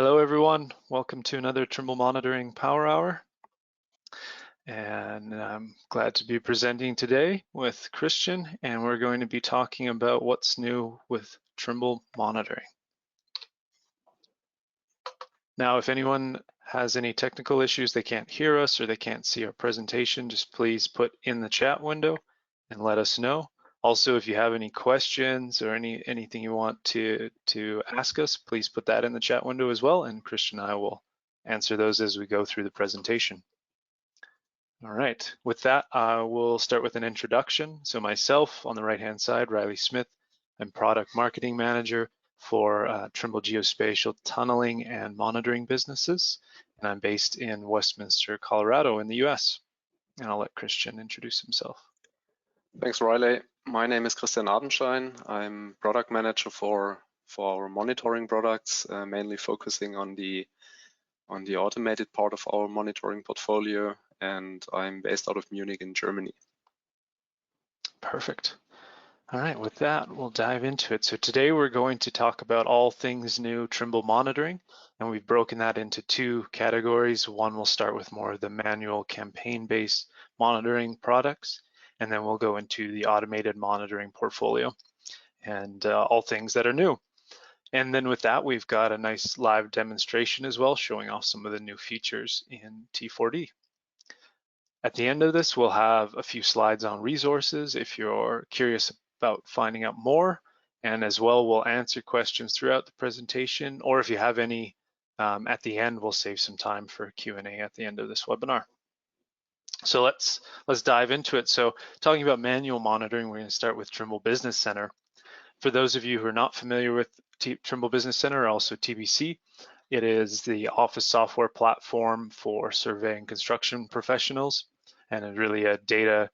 Hello everyone, welcome to another Trimble Monitoring Power Hour. And I'm glad to be presenting today with Christian, and we're going to be talking about what's new with Trimble Monitoring. Now, if anyone has any technical issues, they can't hear us or they can't see our presentation, just please put in the chat window and let us know. Also, if you have any questions or anything you want to ask us, please put that in the chat window as well, and Christian and I will answer those as we go through the presentation. All right, with that, we'll start with an introduction. So myself, on the right-hand side, Riley Smith, I'm Product Marketing Manager for Trimble Geospatial Tunneling and Monitoring businesses, and I'm based in Westminster, Colorado in the US. And I'll let Christian introduce himself. Thanks, Riley. My name is Christian Adenschein. I'm product manager for our monitoring products, mainly focusing on the automated part of our monitoring portfolio, and I'm based out of Munich in Germany. Perfect. All right, with that, we'll dive into it. So today we're going to talk about all things new Trimble monitoring, and we've broken that into two categories. One will start with more of the manual campaign-based monitoring products, and then we'll go into the automated monitoring portfolio and all things that are new. And then with that, we've got a nice live demonstration as well, showing off some of the new features in T4D. At the end of this, we'll have a few slides on resources if you're curious about finding out more, and as well, we'll answer questions throughout the presentation, or if you have any at the end, we'll save some time for Q&A at the end of this webinar. So let's dive into it. So talking about manual monitoring, we're going to start with Trimble Business Center. For those of you who are not familiar with Trimble Business Center, or also TBC, it is the office software platform for survey and construction professionals, and really a data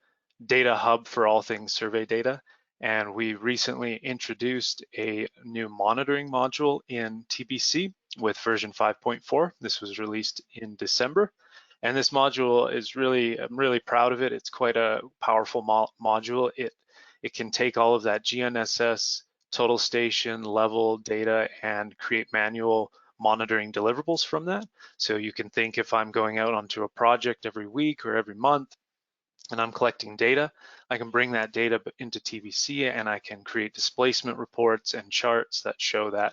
hub for all things survey data. And we recently introduced a new monitoring module in TBC with version 5.4. This was released in December. And this module is I'm really proud of it. It's quite a powerful module. It can take all of that GNSS, total station level data and create manual monitoring deliverables from that. So you can think, if I'm going out onto a project every week or every month and I'm collecting data, I can bring that data into TBC and I can create displacement reports and charts that show that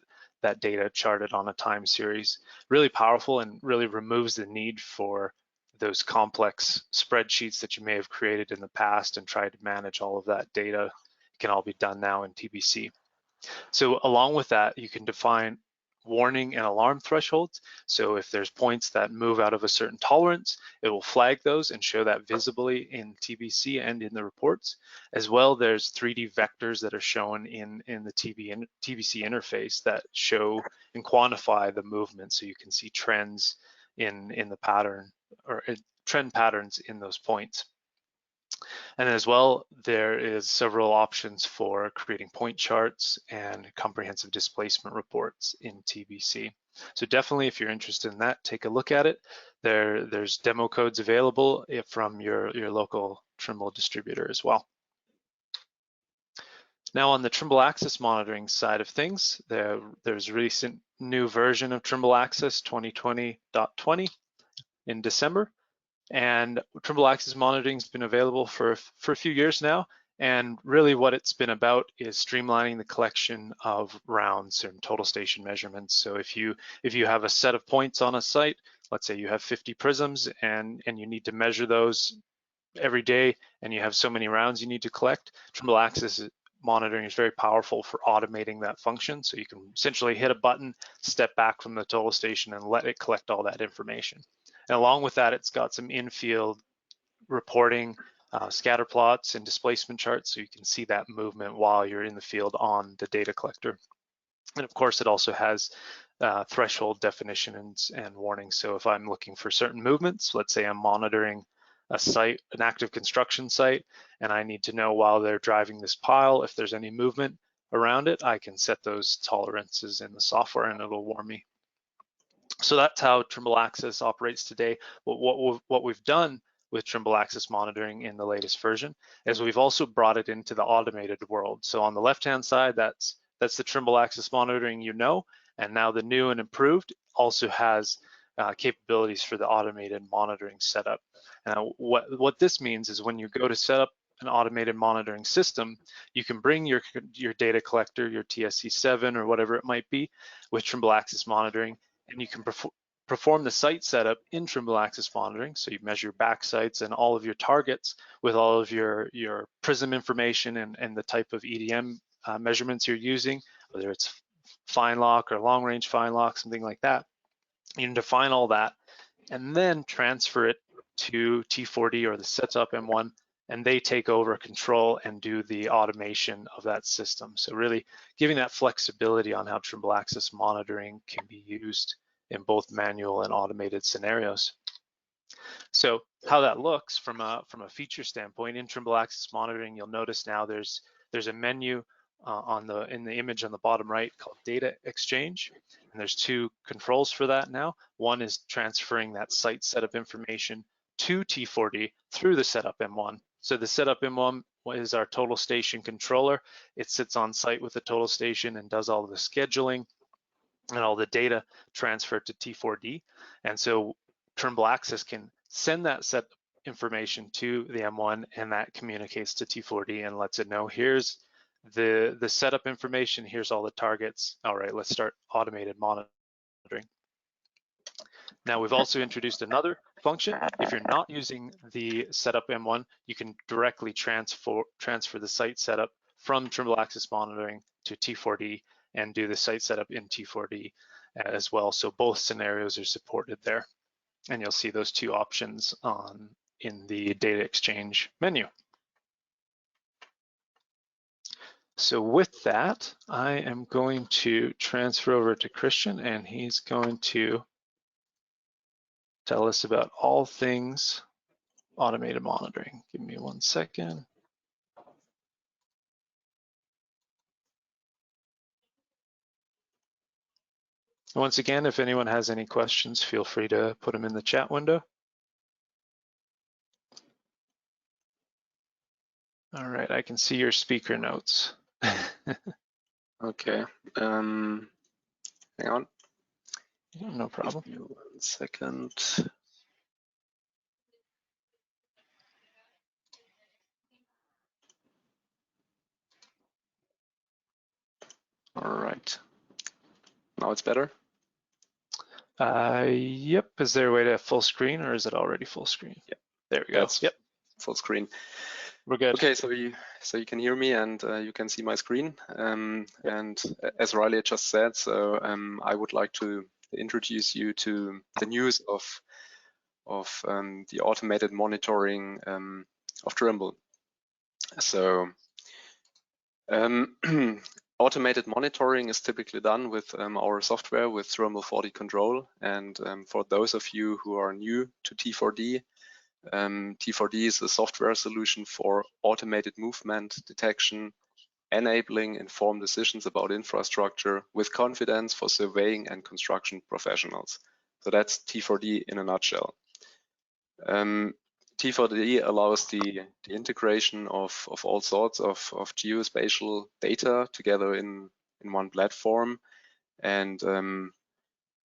data charted on a time series. Really powerful and really removes the need for those complex spreadsheets that you may have created in the past and tried to manage all of that data. It can all be done now in TBC. So along with that, you can define warning and alarm thresholds. So if there's points that move out of a certain tolerance, it will flag those and show that visibly in TBC and in the reports. As well, there's 3D vectors that are shown in the TBC interface that show and quantify the movement, so you can see trends in the pattern, or trend patterns in those points. And as well, there is several options for creating point charts and comprehensive displacement reports in TBC. So definitely, if you're interested in that, take a look at it. There's demo codes available from your local Trimble distributor as well. Now on the Trimble Access Monitoring side of things, there's a recent new version of Trimble Access 2020.20 in December. And Trimble Access Monitoring has been available for a few years now, and really what it's been about is streamlining the collection of rounds and total station measurements. So if you have a set of points on a site, let's say you have 50 prisms and you need to measure those every day, and you have so many rounds you need to collect, Trimble Access Monitoring is very powerful for automating that function. So you can essentially hit a button, step back from the total station, and let it collect all that information. And along with that, it's got some in-field reporting, scatter plots and displacement charts, so you can see that movement while you're in the field on the data collector. And of course, it also has threshold definitions and warnings. So if I'm looking for certain movements, let's say I'm monitoring a site, an active construction site, and I need to know while they're driving this pile, if there's any movement around it, I can set those tolerances in the software and it'll warn me. So that's how Trimble Access operates today. What we've done with Trimble Access Monitoring in the latest version is we've also brought it into the automated world. So on the left-hand side, that's the Trimble Access Monitoring you know, And now the new and improved also has capabilities for the automated monitoring setup. Now, what this means is when you go to set up an automated monitoring system, you can bring your data collector, your TSC7 or whatever it might be, with Trimble Access Monitoring, and you can perform the site setup in Trimble Access Monitoring. So you measure back sites and all of your targets with all of your prism information and the type of EDM measurements you're using, whether it's fine lock or long range fine lock, something like that. You can define all that and then transfer it to T4D or the Settop M1, and they take over control and do the automation of that system. So really giving that flexibility on how Trimble Access Monitoring can be used in both manual and automated scenarios. So how that looks from a feature standpoint in Trimble Access Monitoring, you'll notice now there's a menu in the image on the bottom right called Data Exchange, and there's two controls for that now. One is transferring that site setup information to T4D through the Settop M1. So the Settop M1 is our total station controller. It sits on site with the total station and does all the scheduling and all the data transferred to T4D. And so Trimble Access can send that set information to the M1, and that communicates to T4D and lets it know, here's the setup information, here's all the targets. All right, let's start automated monitoring. Now we've also introduced another function. If you're not using the Settop M1, you can directly transfer the site setup from Trimble Access Monitoring to T4D and do the site setup in T4D as well. So both scenarios are supported there. And you'll see those two options in the data exchange menu. So with that, I am going to transfer over to Christian, and he's going to tell us about all things automated monitoring. Give me 1 second. Once again, if anyone has any questions, feel free to put them in the chat window. All right, I can see your speaker notes. Okay, hang on. No problem. Give me 1 second. All right, now it's better. Yep, is there a way to full screen or is it already full screen? Yep. There we go. Yep, full screen. We're good. Okay, so you can hear me and you can see my screen. And as Riley just said, so I would like to introduce you to the news of the automated monitoring of Trimble. So automated monitoring is typically done with our software with Trimble 4D Control. And for those of you who are new to T4D, T4D is a software solution for automated movement detection, enabling informed decisions about infrastructure with confidence for surveying and construction professionals. So that's T4D in a nutshell. T4D allows the integration of all sorts of geospatial data together in one platform. And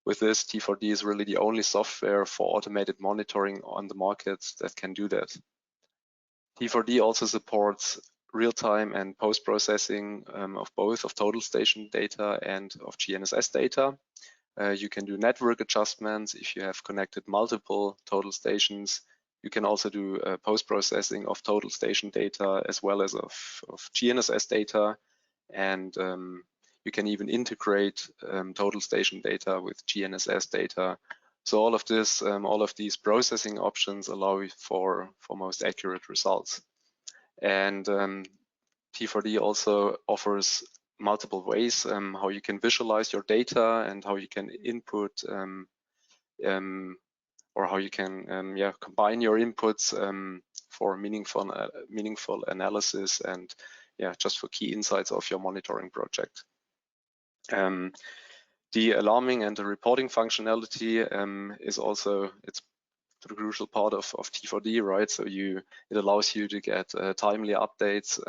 with this, T4D is really the only software for automated monitoring on the market that can do that. T4D also supports real-time and post-processing of both of total station data and of GNSS data. You can do network adjustments if you have connected multiple total stations. You can also do post-processing of total station data as well as of GNSS data. And you can even integrate total station data with GNSS data. So all of this, all of these processing options allow for most accurate results. And T4D also offers multiple ways how you can visualize your data and how you can input or how you can combine your inputs for meaningful analysis and just for key insights of your monitoring project. The alarming and the reporting functionality is also it's the crucial part of T4D, right? So it allows you to get timely updates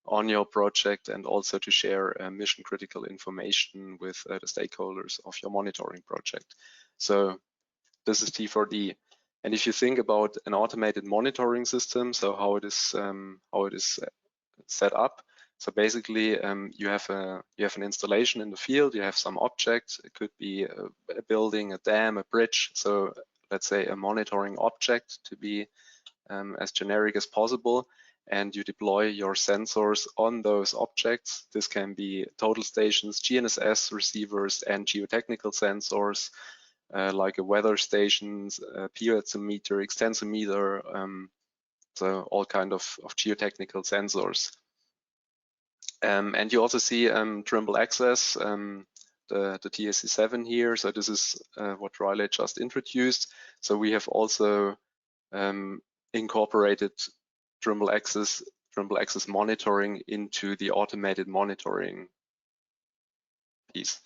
on your project and also to share mission critical information with the stakeholders of your monitoring project. So this is T4D. And if you think about an automated monitoring system, so how it is set up. So basically, you have an installation in the field. You have some object. It could be a building, a dam, a bridge. So let's say a monitoring object to be as generic as possible. And you deploy your sensors on those objects. This can be total stations, GNSS receivers, and geotechnical sensors like a weather stations, piezometer, extensometer, so all kind of geotechnical sensors. And you also see Trimble Access, the TSC7 here. So this is what Riley just introduced. So we have also incorporated Trimble Access Monitoring into the automated monitoring piece.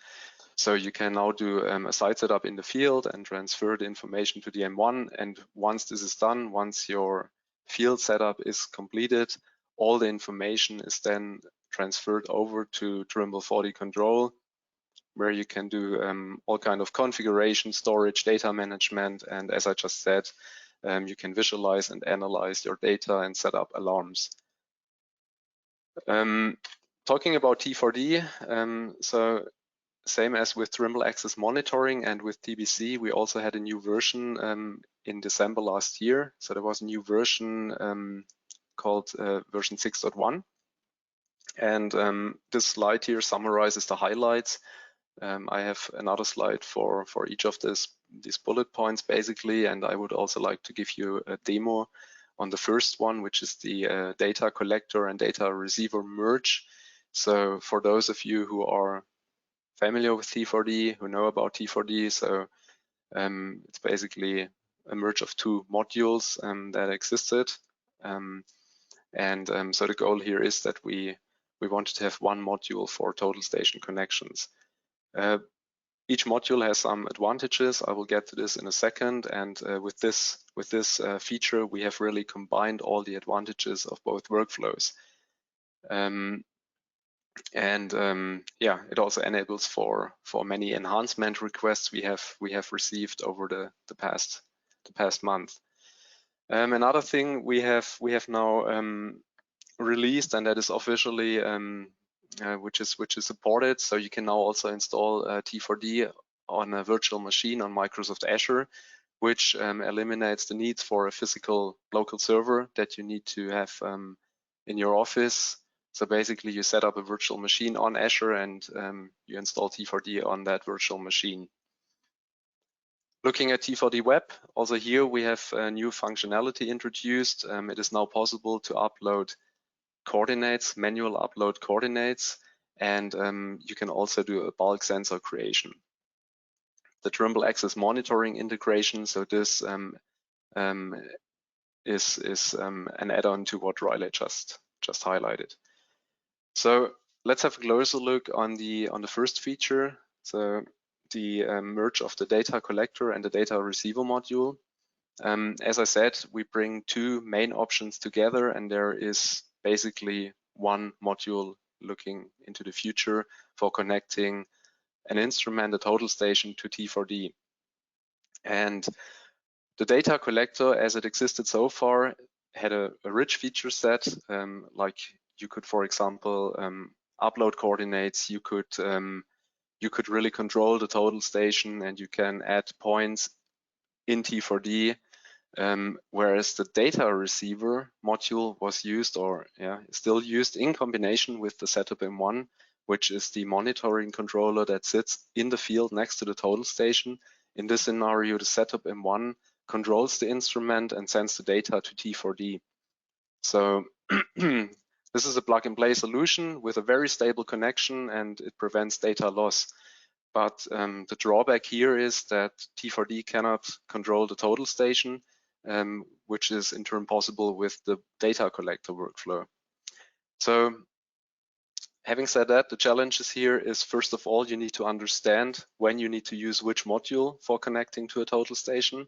So you can now do a site setup in the field and transfer the information to the M1. And once this is done, once your field setup is completed, all the information is then transferred over to Trimble 4D Control, where you can do all kind of configuration, storage, data management, and as I just said, you can visualize and analyze your data and set up alarms. Talking about T4D, so same as with Trimble Access Monitoring and with TBC, we also had a new version in December last year. So there was a new version called version 6.1. And this slide here summarizes the highlights. I have another slide for each of these bullet points basically, and I would also like to give you a demo on the first one, which is the data collector and data receiver merge. So for those of you who are familiar with T4D, who know about T4D, so it's basically a merge of two modules that existed. So the goal here is that we wanted to have one module for total station connections. Each module has some advantages. I will get to this in a second. And with this feature, we have really combined all the advantages of both workflows. Yeah, it also enables for many enhancement requests we have received over the past month. Another thing we have now released, and that is officially which is supported. So you can now also install T4D on a virtual machine on Microsoft Azure, which eliminates the need for a physical local server that you need to have in your office. So basically you set up a virtual machine on Azure and you install T4D on that virtual machine. Looking at T4D Web, also here we have a new functionality introduced. It is now possible to upload coordinates, manual upload coordinates, and you can also do a bulk sensor creation. The Trimble Access Monitoring integration, so this is an add-on to what Riley just highlighted. So let's have a closer look on the first feature, so the merge of the data collector and the data receiver module. As I said, we bring two main options together, and there is basically one module looking into the future for connecting an instrument, a total station, to T4D. And the data collector, as it existed so far, had a rich feature set, like you could, for example, upload coordinates. You could really control the total station, and you can add points in T4D. Whereas the data receiver module was used, or still used, in combination with the Settop M1, which is the monitoring controller that sits in the field next to the total station. In this scenario, the Settop M1 controls the instrument and sends the data to T4D. So this is a plug-and-play solution with a very stable connection, and it prevents data loss. But the drawback here is that T4D cannot control the total station, which is in turn possible with the data collector workflow. So having said that, the challenges here is, first of all, you need to understand when you need to use which module for connecting to a total station.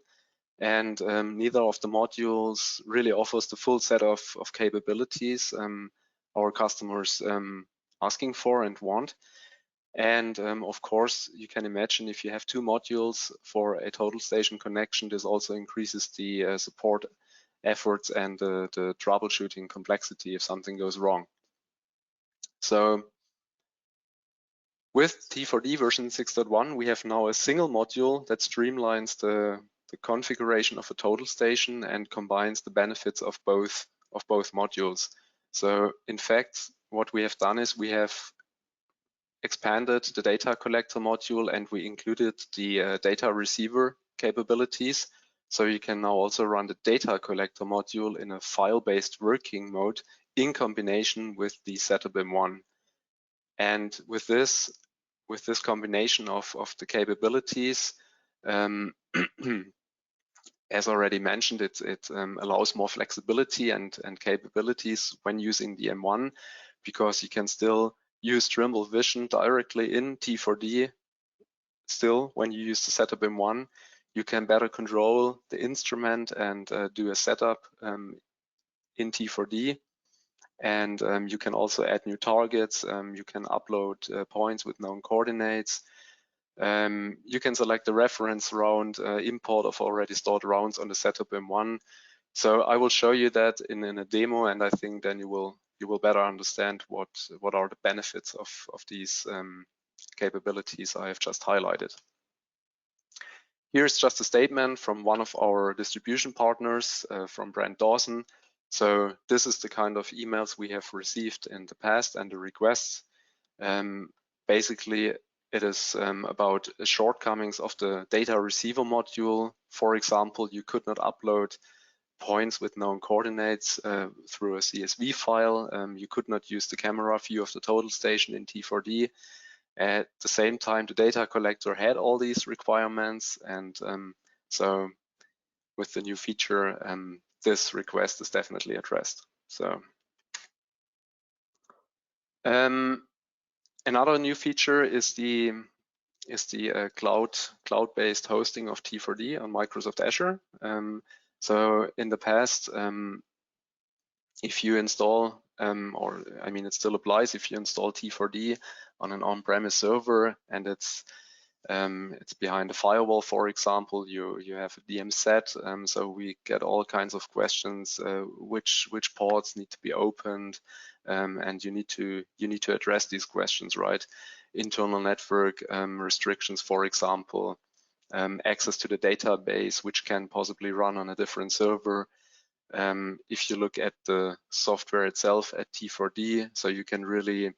And neither of the modules really offers the full set of capabilities. customers asking for and want. And of course, you can imagine if you have two modules for a total station connection, this also increases the support efforts and the troubleshooting complexity if something goes wrong. So with T4D version 6.1, we have now a single module that streamlines the configuration of a total station and combines the benefits of both modules. So in fact, what we have done is we have expanded the data collector module and we included the data receiver capabilities. So you can now also run the data collector module in a file-based working mode in combination with the Settop M1. And with this combination of the capabilities, as already mentioned, it allows more flexibility and capabilities when using the M1, because you can still use Trimble Vision directly in T4D. Still, when you use the Settop M1, you can better control the instrument and do a setup in T4D. And you can also add new targets. You can upload points with known coordinates. You can select the reference round, import of already stored rounds on the Settop M1. So I will show you that in a demo, and I think then you will better understand what are the benefits of these capabilities I have just highlighted. Here's just a statement from one of our distribution partners, from Brand Dawson. So this is the kind of emails we have received in the past and the requests. Basically, it is about shortcomings of the data receiver module. For example, you could not upload points with known coordinates through a CSV file. You could not use the camera view of the total station in T4D. At the same time, the data collector had all these requirements, and so with the new feature, this request is definitely addressed. So another new feature is the cloud-based hosting of T4D on Microsoft Azure. So in the past, if you install, or I mean, it still applies if you install T4D on an on-premise server and it's behind a firewall, for example, you have a DM set, so we get all kinds of questions, which ports need to be opened, and you need to address these questions, right? Internal network restrictions, for example, access to the database, which can possibly run on a different server. If you look at the software itself at T4D, so you can really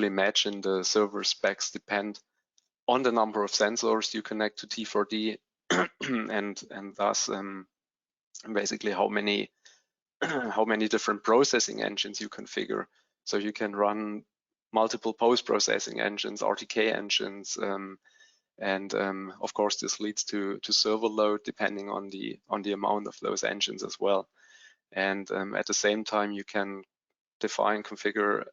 imagine the server specs depend on the number of sensors you connect to T4D, and thus basically how many different processing engines you configure. So you can run multiple post-processing engines, RTK engines, and of course this leads to server load depending on the amount of those engines as well. And at the same time, you can configure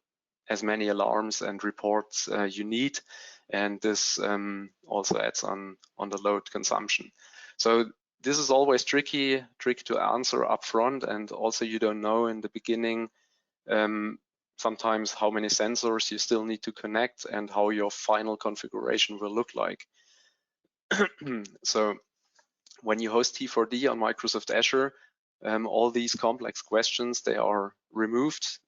as many alarms and reports you need, and this also adds on the load consumption. So this is always tricky to answer up front, and also you don't know in the beginning sometimes how many sensors you still need to connect and how your final configuration will look like. So when you host T4D on Microsoft Azure, all these complex questions, they are removed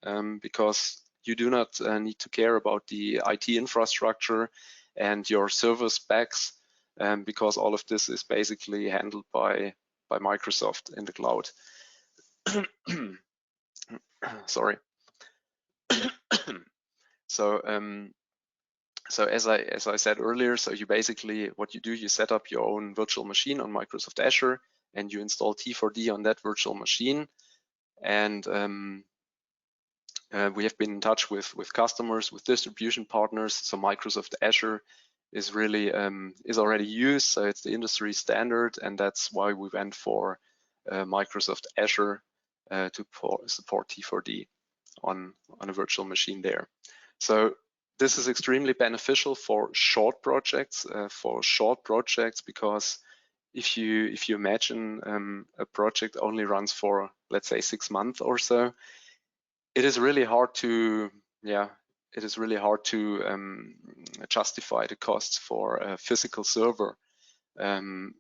because you do not need to care about the IT infrastructure and your server specs, because all of this is basically handled by Microsoft in the cloud. Sorry. So as I said earlier, so you basically, what you do, you set up your own virtual machine on Microsoft Azure and you install T4D on that virtual machine. And we have been in touch with customers, with distribution partners. So Microsoft Azure is really is already used, so it's the industry standard, and that's why we went for Microsoft Azure to support T4D on a virtual machine there. So this is extremely beneficial for short projects, because if you imagine a project only runs for, let's say, 6 months or so, it is really hard to, justify the costs for a physical server. The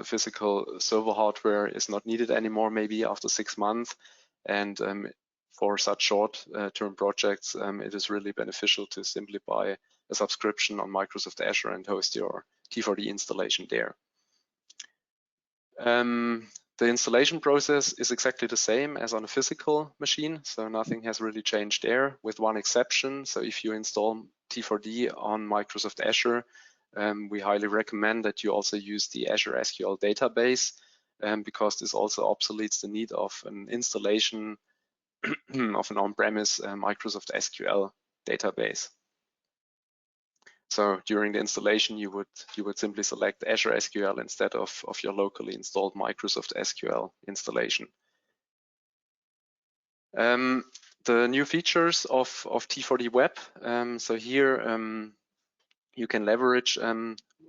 physical server hardware is not needed anymore, maybe after 6 months. And for such short-term projects, it is really beneficial to simply buy a subscription on Microsoft Azure and host your T4D installation there. The installation process is exactly the same as on a physical machine, so nothing has really changed there, with one exception. So if you install T4D on Microsoft Azure, we highly recommend that you also use the Azure SQL database, because this also obsoletes the need of an installation of an on-premise Microsoft SQL database. So during the installation, you would simply select Azure SQL instead of your locally installed Microsoft SQL installation. The new features of T4D Web. So here you can leverage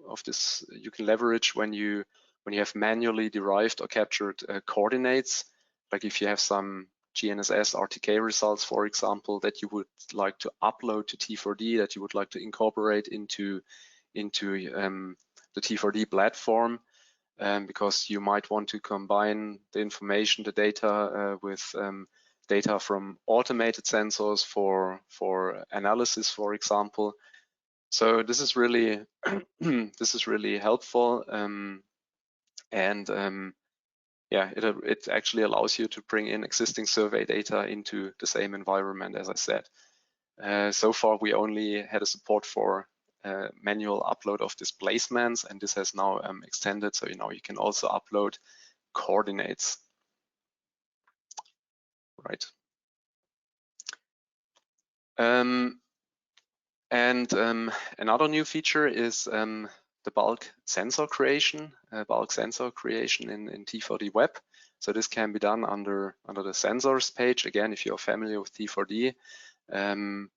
You can leverage when you have manually derived or captured coordinates, like if you have some GNSS RTK results, for example, that you would like to upload to T4D, that you would like to incorporate into the T4D platform, because you might want to combine the information, the data, with data from automated sensors for analysis, for example. So this is really this is really helpful, it actually allows you to bring in existing survey data into the same environment, as I said. So far, we only had a support for manual upload of displacements, and this has now extended. So you can also upload coordinates, right? Another new feature is the bulk sensor creation, in T4D Web. So this can be done under the sensors page, again, if you're familiar with T4D. And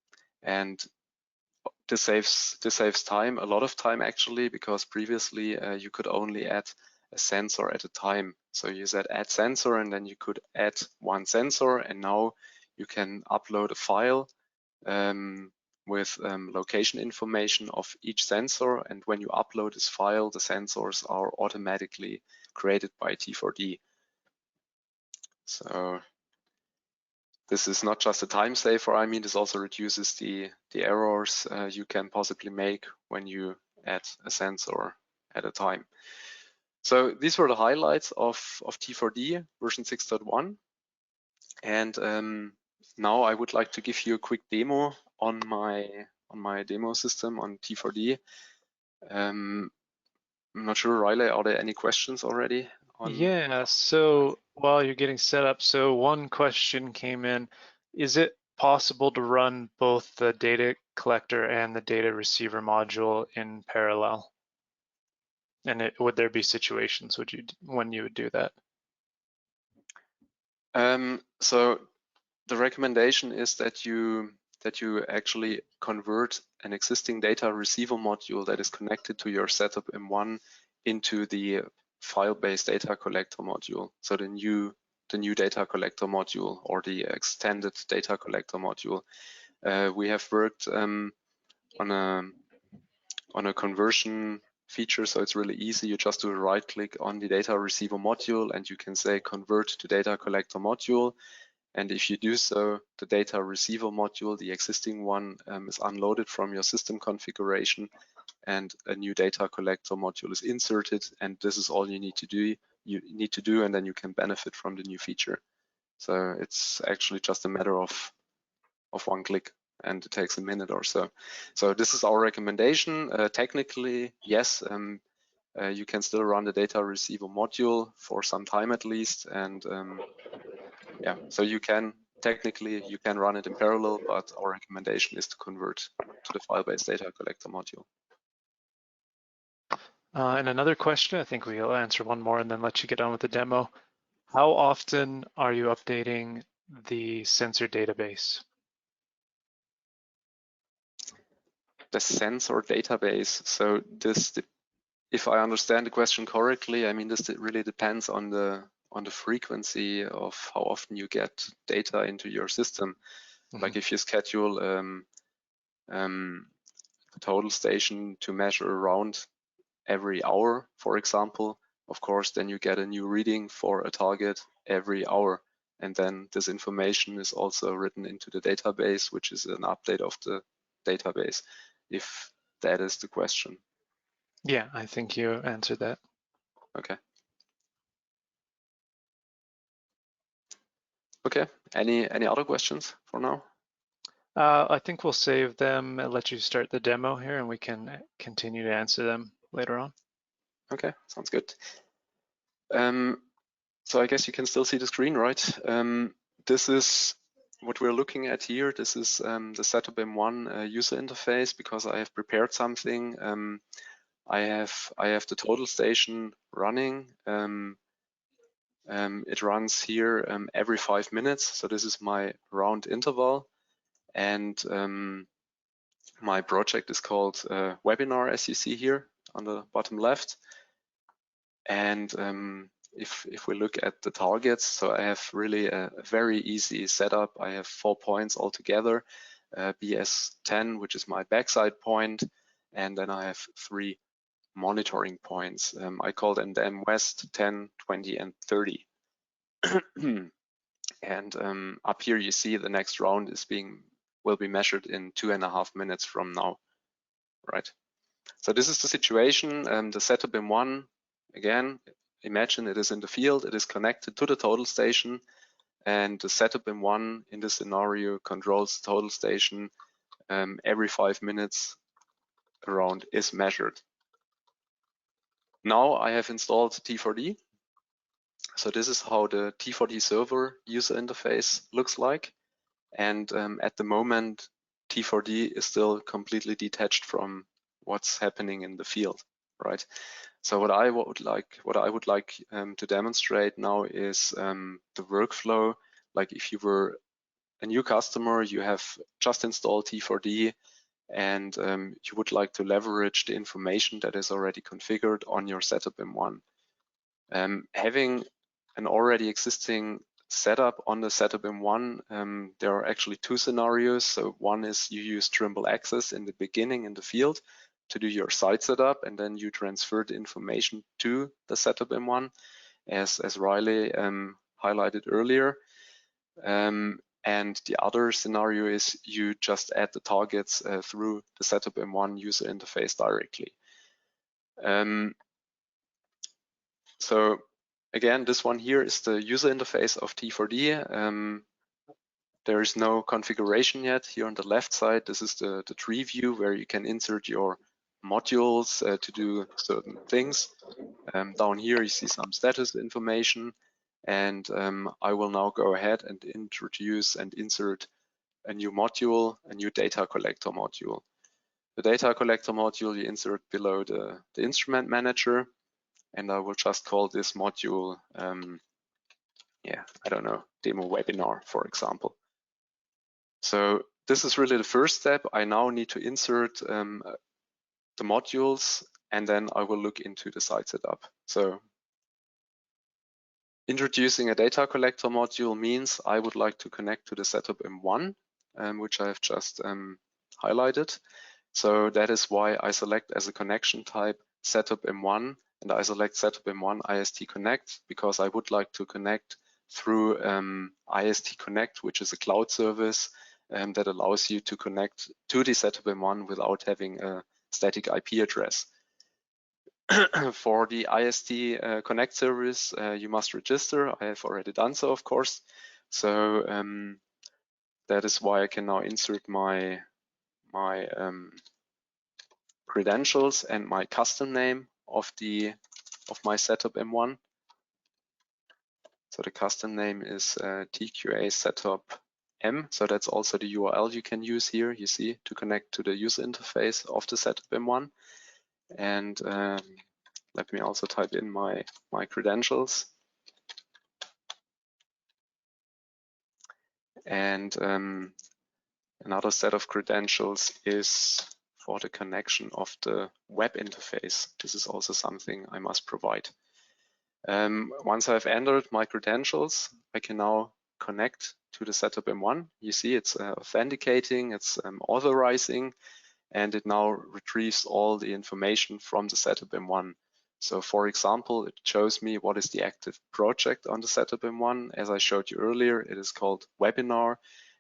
this saves time, a lot of time actually, because previously you could only add a sensor at a time. So you said add sensor, and then you could add one sensor, and now you can upload a file with location information of each sensor, and when you upload this file, the sensors are automatically created by T4D. So this is not just a time saver. I mean, this also reduces the errors you can possibly make when you add a sensor at a time. So these were the highlights of T4D version 6.1. And now I would like to give you a quick demo on my demo system on T4D. I'm not sure, Riley, are there any questions already? Yeah, so while you're getting set up, so one question came in. Is it possible to run both the data collector and the data receiver module in parallel? And would there be situations when you would do that? So the recommendation is that you actually convert an existing data receiver module that is connected to your Settop M1 into the file-based data collector module. So the new data collector module, or the extended data collector module. We have worked on a conversion feature, so it's really easy. You just do a right click on the data receiver module, and you can say convert to data collector module. And if you do so, the data receiver module, the existing one, is unloaded from your system configuration, and a new data collector module is inserted. And this is all you need to do. And then you can benefit from the new feature. So it's actually just a matter of one click, and it takes a minute or so. So this is our recommendation. Technically, yes, you can still run the data receiver module for some time at least, and yeah, so technically you can run it in parallel, but our recommendation is to convert to the file-based data collector module. And another question, I think we'll answer one more and then let you get on with the demo. How often are you updating the sensor database? The sensor database. So this, if I understand the question correctly, I mean, this really depends on the the frequency of how often you get data into your system. Like if you schedule the total station to measure around every hour, for example, of course, then you get a new reading for a target every hour. And then this information is also written into the database, which is an update of the database, if that is the question. Yeah, I think you answered that. Okay. Okay, any other questions for now? I think we'll save them and let you start the demo here, and we can continue to answer them later on. Okay, sounds good. So I guess you can still see the screen, right? This is what we're looking at here. This is the Settop M1 user interface, because I have prepared something. I have the total station running. It runs here every 5 minutes. So this is my round interval. And my project is called Webinar, as you see here on the bottom left. And if we look at the targets, so I have really a very easy setup. I have 4 points altogether, BS10, which is my backside point, and then I have 3 monitoring points. I call them the M West 10, 20, and 30. And up here you see the next round will be measured in 2.5 minutes from now, right? So this is the situation. The Settop M1, again, imagine it is in the field, it is connected to the total station, and the Settop M1 in this scenario controls the total station. Every 5 minutes around is measured. Now I have installed T4D. So this is how the T4D server user interface looks like. And at the moment, T4D is still completely detached from what's happening in the field, right? So what I would like to demonstrate now is the workflow. Like if you were a new customer, you have just installed T4D, and you would like to leverage the information that is already configured on your Settop M1. Having an already existing setup on the Settop M1, there are actually 2 scenarios. So one is you use Trimble Access in the beginning in the field to do your site setup, and then you transfer the information to the Settop M1, as Riley highlighted earlier. And the other scenario is you just add the targets through the Settop M1 user interface directly. So again, this one here is the user interface of T4D. There is no configuration yet. Here on the left side, this is the tree view where you can insert your modules to do certain things. Down here, you see some status information. And I will now go ahead and introduce and insert a new module, a new data collector module. The data collector module you insert below the instrument manager. And I will just call this module, I don't know, demo webinar, for example. So this is really the first step. I now need to insert the modules, and then I will look into the site setup. So introducing a data collector module means I would like to connect to the Settop M1, which I have just highlighted. So that is why I select as a connection type Settop M1, and I select Settop M1 IST Connect, because I would like to connect through IST Connect, which is a cloud service that allows you to connect to the Settop M1 without having a static IP address. For the IST Connect service, you must register. I have already done so, of course. So that is why I can now insert my credentials and my custom name of my Settop M1. So the custom name is TQA Settop M. So that's also the URL you can use here, you see, to connect to the user interface of the Settop M1. And let me also type in my credentials. And another set of credentials is for the connection of the web interface. This is also something I must provide. Once I've entered my credentials, I can now connect to the Settop M1. You see it's authenticating, it's authorizing, and it now retrieves all the information from the Settop M1. So for example, it shows me what is the active project on the Settop M1. As I showed you earlier, it is called webinar.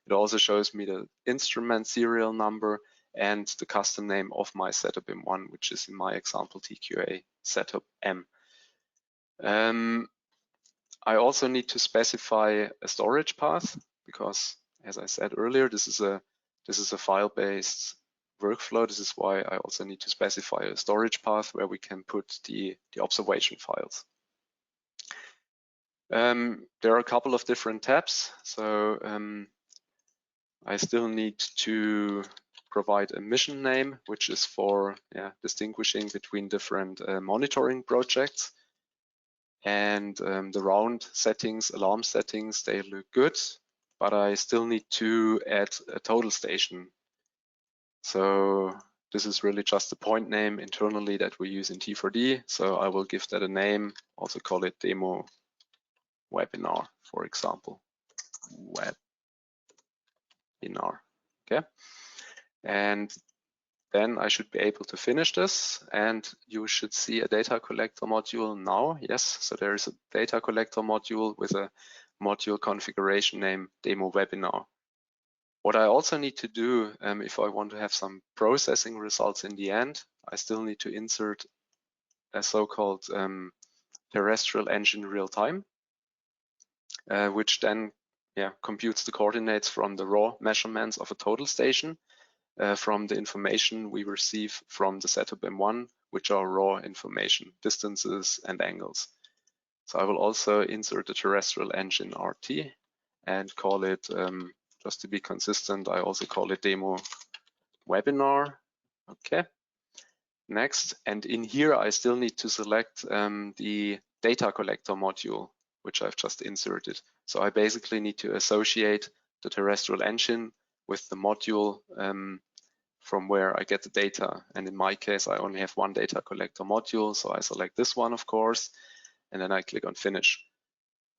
It also shows me the instrument serial number and the custom name of my Settop M1, which is in my example TQA Settop M. I also need to specify a storage path because, as I said earlier, this is a file-based workflow. This is why I also need to specify a storage path where we can put the observation files. There are a couple of different tabs. So I still need to provide a mission name, which is for distinguishing between different monitoring projects. And the round settings, alarm settings, they look good, but I still need to add a total station. So this is really just a point name internally that we use in T4D. So I will give that a name, also call it demo webinar, for example, webinar, okay? And then I should be able to finish this, and you should see a data collector module now. Yes, so there is a data collector module with a module configuration name demo webinar. What I also need to do, if I want to have some processing results in the end, I still need to insert a so-called terrestrial engine real time, which then computes the coordinates from the raw measurements of a total station from the information we receive from the Settop M1, which are raw information, distances and angles. So I will also insert the terrestrial engine RT and call it, just to be consistent, I also call it demo webinar. Okay. Next, and in here I still need to select the data collector module, which I've just inserted. So I basically need to associate the terrestrial engine with the module from where I get the data. And in my case, I only have one data collector module. So I select this one, of course, and then I click on finish.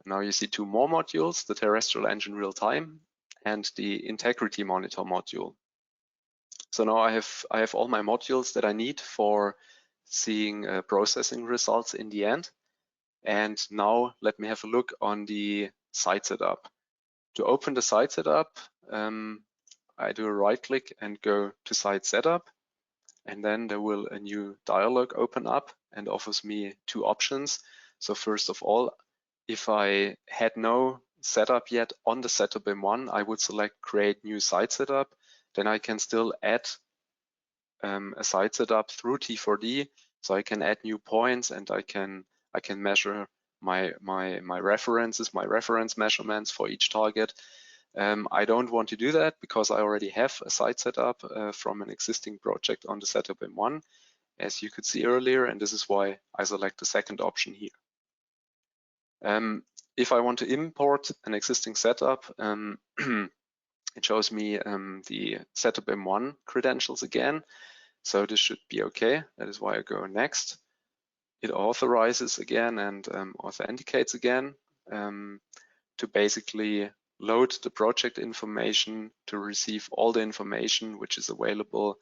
Now you see two more modules, the terrestrial engine real time and the integrity monitor module. So now I have all my modules that I need for seeing processing results in the end. And now let me have a look on the site setup. To open the site setup, I do a right click and go to site setup, and then there will a new dialog open up and offers me two options. So first of all, if I had no setup yet on the Settop M1, I would select create new site setup. Then I can still add a site setup through T4D, so I can add new points and I can measure my references, my reference measurements for each target. I don't want to do that because I already have a site setup from an existing project on the Settop M1, as you could see earlier, and this is why I select the second option here. If I want to import an existing setup, it shows me the Settop M1 credentials again, so this should be okay. That is why I go next. It authorizes again and authenticates again to basically load the project information to receive all the information which is available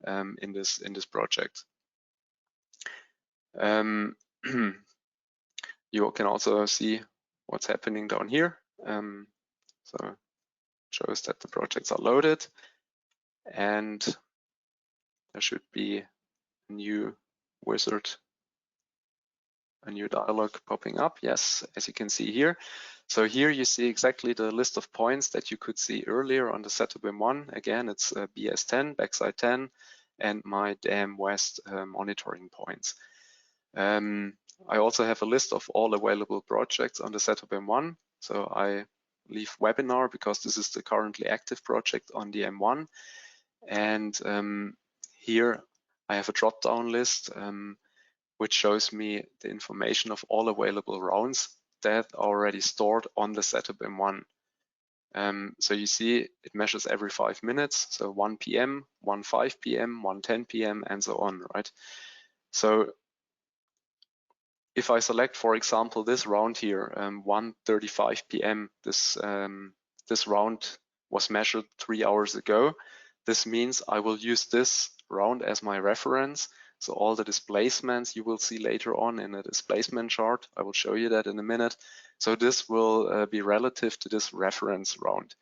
in this project. You can also see what's happening down here. So it shows that the projects are loaded, and there should be a new wizard, a new dialog popping up. Yes, as you can see here. So here you see exactly the list of points that you could see earlier on the Settop M1. Again, it's BS10, backside 10, and my DAM West monitoring points. I also have a list of all available projects on the Settop M1. So I leave webinar because this is the currently active project on the M1. And here I have a drop-down list which shows me the information of all available rounds that are already stored on the Settop M1. So you see it measures every 5 minutes, so 1 p.m., 1 5 p.m., 1 10 p.m., and so on, right? So if I select, for example, this round here, 1:35 p.m., this round was measured 3 hours ago. This means I will use this round as my reference. So all the displacements you will see later on in a displacement chart. I will show you that in a minute. So this will be relative to this reference round.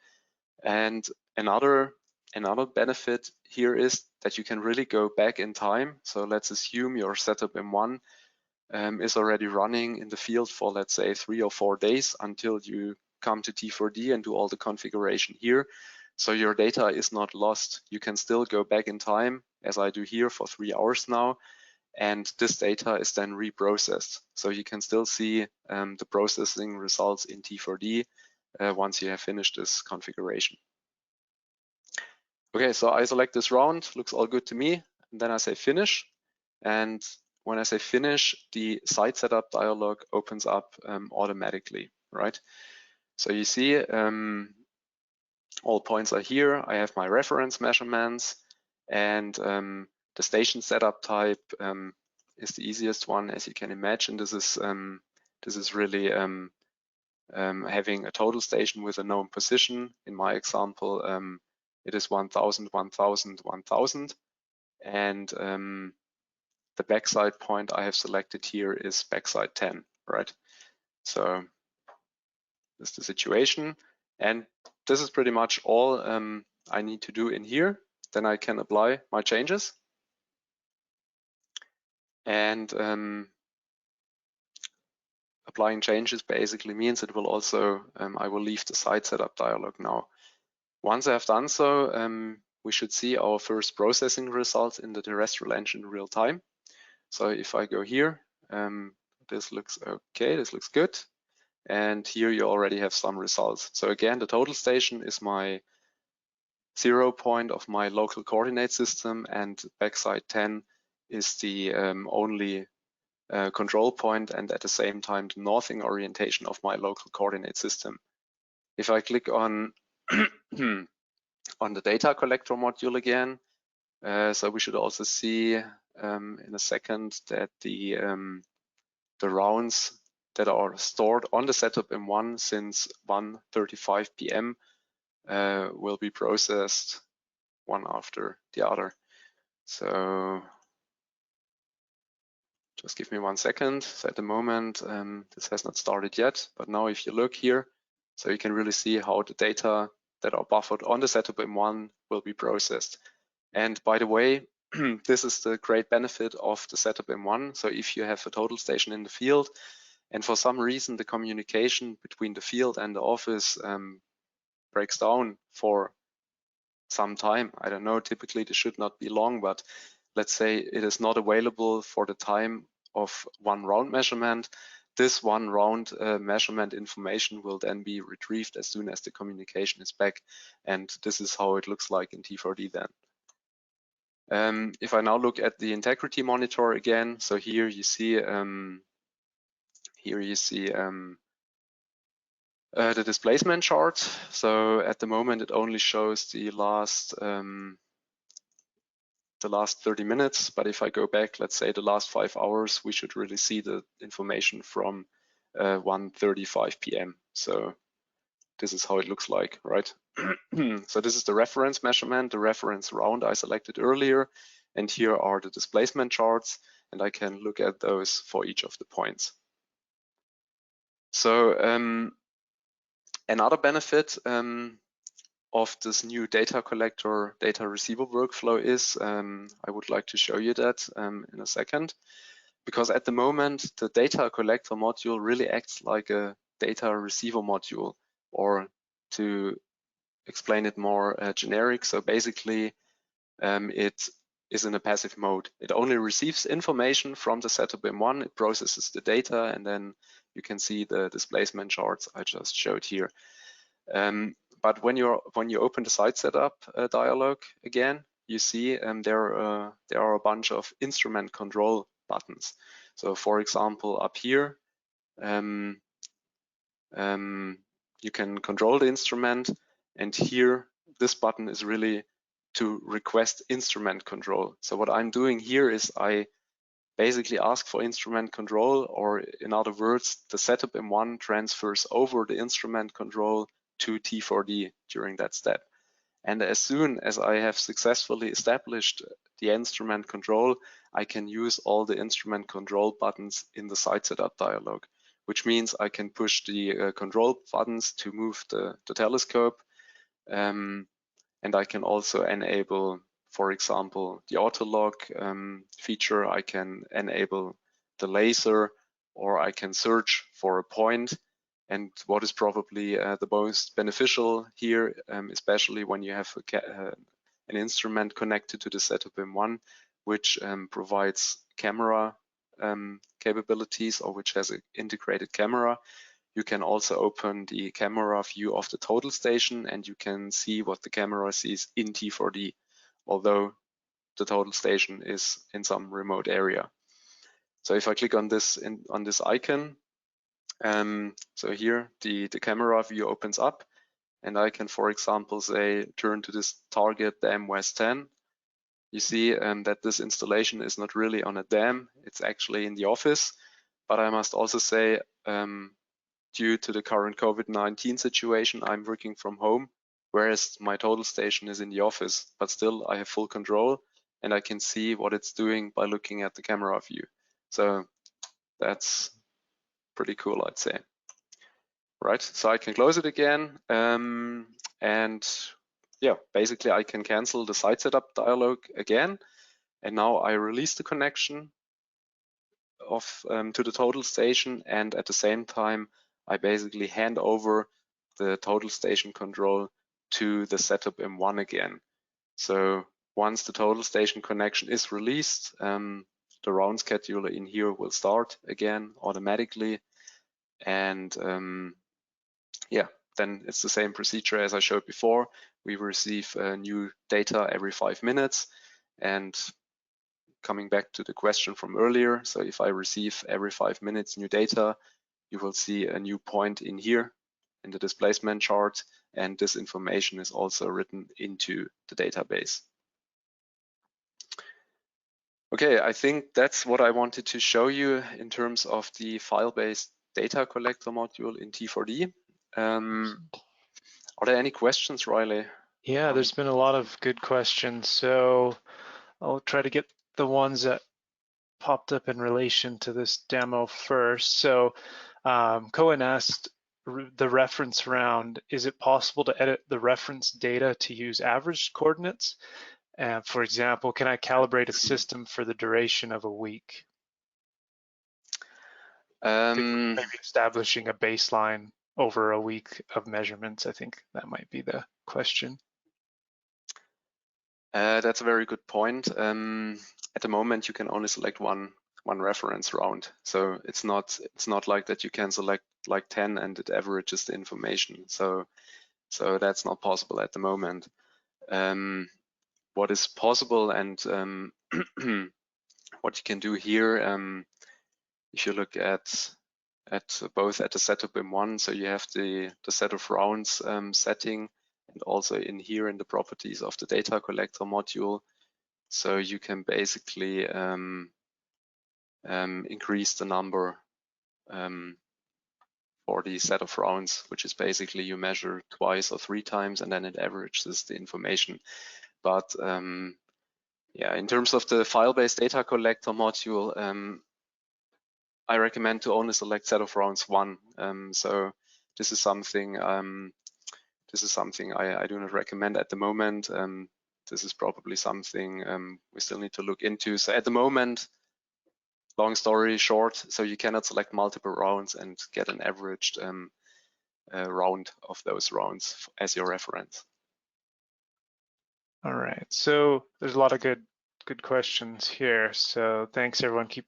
And another benefit here is that you can really go back in time. So let's assume your Settop M1 is already running in the field for, let's say, 3 or 4 days until you come to T4D and do all the configuration here. So your data is not lost. You can still go back in time, as I do here, for 3 hours now, and this data is then reprocessed. So you can still see the processing results in T4D once you have finished this configuration. Okay, so I select this round, looks all good to me, and then I say finish. And when I say finish, the site setup dialog opens up automatically, right? So you see all points are here. I have my reference measurements, and the station setup type is the easiest one, as you can imagine. This is really having a total station with a known position. In my example, it is 1000, 1000, 1000, and the backside point I have selected here is backside 10, right? So this is the situation, and this is pretty much all I need to do in here. Then I can apply my changes, and applying changes basically means it will also I will leave the site setup dialog now. Once I have done so, we should see our first processing results in the terrestrial engine real time. So if I go here, this looks okay, this looks good. And here you already have some results. So again, the total station is my 0 point of my local coordinate system, and backside 10 is the only control point, and at the same time the northing orientation of my local coordinate system. If I click on on the data collector module again, so we should also see in a second that the rounds that are stored on the Settop M1 since 1:35 p.m. Will be processed one after the other. So just give me 1 second. So at the moment, this has not started yet, but now if you look here, so you can really see how the data that are buffered on the Settop M1 will be processed. And by the way, this is the great benefit of the Settop M1. So if you have a total station in the field, and for some reason the communication between the field and the office breaks down for some time, I don't know, typically this should not be long, but let's say it is not available for the time of one round measurement, this one round measurement information will then be retrieved as soon as the communication is back. And this is how it looks like in T4D then. If I now look at the integrity monitor again, so here you see the displacement chart. So at the moment it only shows the last 30 minutes, but if I go back, let's say the last 5 hours, we should really see the information from 1:35 p.m. So this is how it looks like, right? So this is the reference measurement, the reference round I selected earlier, and here are the displacement charts, and I can look at those for each of the points. So another benefit of this new data collector, data receiver workflow is, I would like to show you that in a second, because at the moment the data collector module really acts like a data receiver module, or to explain it more generic. So basically it is in a passive mode. It only receives information from the Settop M1, it processes the data, and then you can see the displacement charts I just showed here. But when you open the site setup dialog again, you see there are a bunch of instrument control buttons. So for example, up here, you can control the instrument, and here this button is really to request instrument control. So what I'm doing here is I basically ask for instrument control, or in other words, the Settop M1 transfers over the instrument control to T4D during that step. And as soon as I have successfully established the instrument control, I can use all the instrument control buttons in the site setup dialog, which means I can push the control buttons to move the telescope. And I can also enable, for example, the auto log feature. I can enable the laser, or I can search for a point. And what is probably the most beneficial here, especially when you have an instrument connected to the Settop M1, which provides camera capabilities, or which has an integrated camera, you can also open the camera view of the total station, and you can see what the camera sees in T4D, although the total station is in some remote area. So if I click on this icon, so here the camera view opens up, and I can, for example, say turn to this target, the M10. You see that this installation is not really on a dam, it's actually in the office. But I must also say, due to the current COVID-19 situation, I'm working from home, whereas my total station is in the office, but still I have full control, and I can see what it's doing by looking at the camera view. So that's pretty cool, I'd say. Right, so I can close it again, and yeah, basically I can cancel the site setup dialog again, and now I release the connection to the total station, and at the same time I basically hand over the total station control to the Settop M1 again. So once the total station connection is released, the round scheduler in here will start again automatically, and yeah, then it's the same procedure as I showed before. We receive new data every 5 minutes, and coming back to the question from earlier, so if I receive every 5 minutes new data, you will see a new point in here in the displacement chart, and this information is also written into the database. Okay, I think that's what I wanted to show you in terms of the file-based data collector module in T4D. Are there any questions, Riley? Yeah, there's been a lot of good questions. So I'll try to get the ones that popped up in relation to this demo first. So Cohen asked the reference round, is it possible to edit the reference data to use average coordinates? For example, can I calibrate a system for the duration of a week? Maybe establishing a baseline over a week of measurements. I think that might be the question. That's a very good point. At the moment, you can only select one reference round, so it's not like that you can select like 10 and it averages the information. So that's not possible at the moment. What is possible, and what you can do here, if you look at both at the Settop M1, so you have the set of rounds setting, and also in here in the properties of the data collector module. So you can basically increase the number for the set of rounds, which is basically you measure twice or 3 times and then it averages the information. But yeah, in terms of the file-based data collector module, I recommend to only select set of rounds 1. So this is something I do not recommend at the moment. This is probably something we still need to look into. So at the moment, long story short, so you cannot select multiple rounds and get an averaged round of those rounds as your reference. All right, so there's a lot of good questions here. So thanks everyone, keep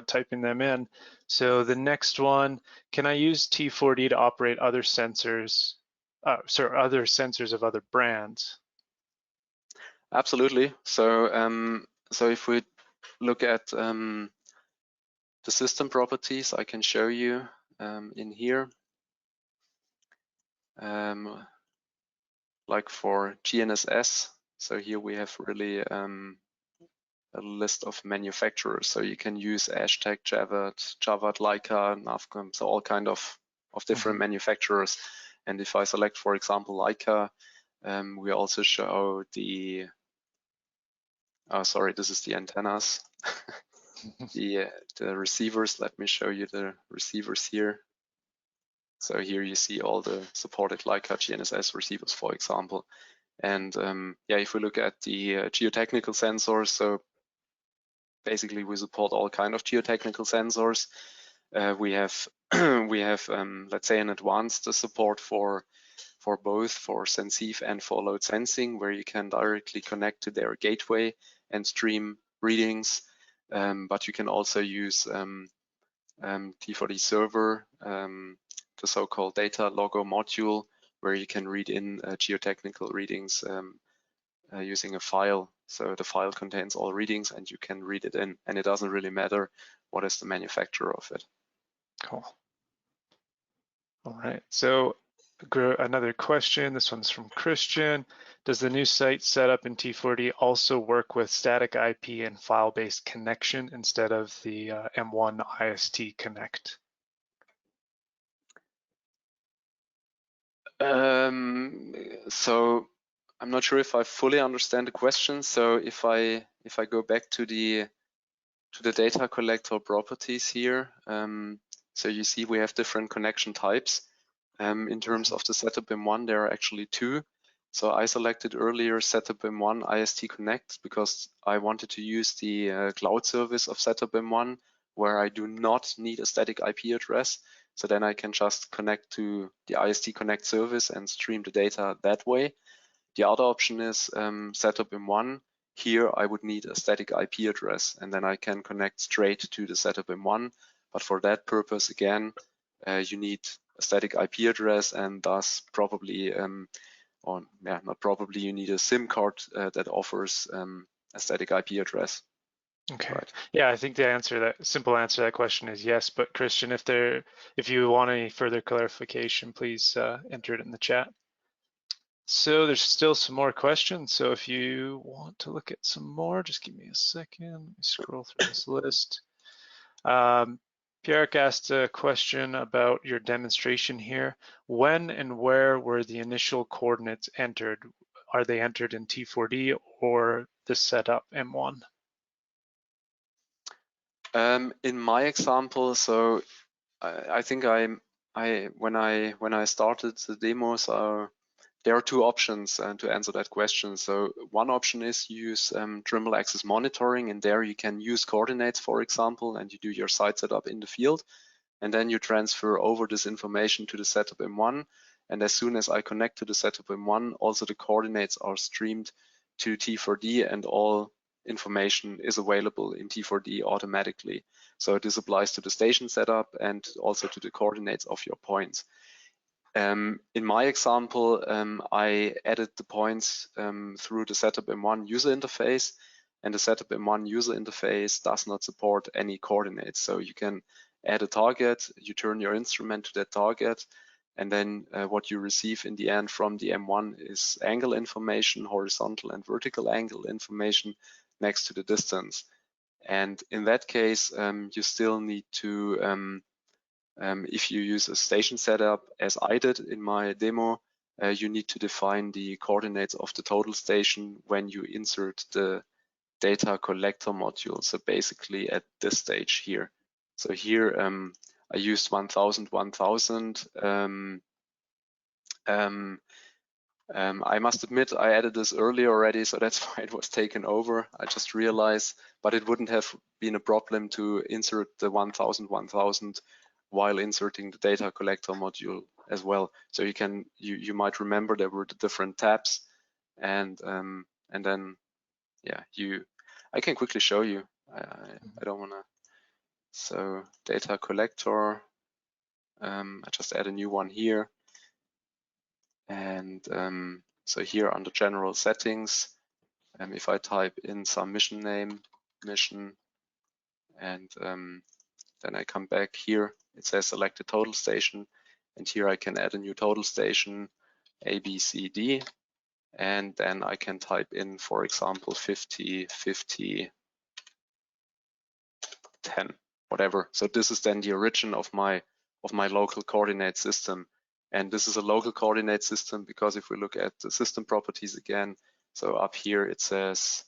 typing them in. So the next one, can I use T4D to operate other sensors, other sensors of other brands? Absolutely. So so if we look at the system properties, I can show you in here. Like for GNSS, so here we have really list of manufacturers. So you can use Aztec, Javad, Leica, Navcom, so all kind of different manufacturers. And if I select, for example, Leica, we also show the, oh, sorry, this is the antennas. the receivers. Let me show you the receivers here. So here you see all the supported Leica GNSS receivers, for example. And yeah, if we look at the geotechnical sensors, so basically we support all kind of geotechnical sensors. We have let's say an advanced support for both for Sensive and for load sensing, where you can directly connect to their gateway and stream readings. But you can also use T4D server, the so-called data logger module, where you can read in geotechnical readings using a file. So the file contains all readings and you can read it in, and it doesn't really matter what is the manufacturer of it. Cool. All right, so another question, this one's from Christian. Does the new site setup in T4D also work with static IP and file-based connection instead of the M1 IST connect? So I'm not sure if I fully understand the question. So if I go back to the data collector properties here, so you see we have different connection types. In terms of the Settop M1, there are actually two. So I selected earlier Settop M1 IST Connect because I wanted to use the cloud service of Settop M1, where I do not need a static IP address. So then I can just connect to the IST Connect service and stream the data that way. The other option is Settop M1. Here I would need a static IP address, and then I can connect straight to the Settop M1. But for that purpose, again, you need a static IP address, and thus probably, or yeah, not probably, you need a SIM card that offers a static IP address. Okay. Right. Yeah, I think the simple answer to that question is yes. But Christian, if you want any further clarification, please enter it in the chat. So there's still some more questions. So if you want to look at some more, just give me a second. Let me scroll through this list. Pierre asked a question about your demonstration here. When and where were the initial coordinates entered? Are they entered in T4D or the Settop M1? In my example, so I think when I started the demo, so there are two options to answer that question. So one option is use Trimble Access Monitoring, and there you can use coordinates, for example, and you do your site setup in the field, and then you transfer over this information to the Settop M1. And as soon as I connect to the Settop M1, also the coordinates are streamed to T4D, and all information is available in T4D automatically. So this applies to the station setup and also to the coordinates of your points. In my example, I added the points through the Settop M1 user interface, and the Settop M1 user interface does not support any coordinates. So you can add a target, you turn your instrument to that target, and then what you receive in the end from the M1 is angle information, horizontal and vertical angle information next to the distance. And in that case, you still need to if you use a station setup, as I did in my demo, you need to define the coordinates of the total station when you insert the data collector module. So basically at this stage here. So here I used 1000, 1000. I must admit I added this earlier already, so that's why it was taken over. I just realized, but it wouldn't have been a problem to insert the 1000, 1000 while inserting the data collector module as well. So you might remember there were the different tabs, and then yeah, I can quickly show you. I don't want to. So data collector, I just add a new one here, and so here under general settings, if I type in some mission name, mission, and then I come back here, it says select a total station, and here I can add a new total station, A, B, C, D, and then I can type in, for example, 50, 50, 10, whatever. So this is then the origin of my local coordinate system. And this is a local coordinate system because if we look at the system properties again, so up here it says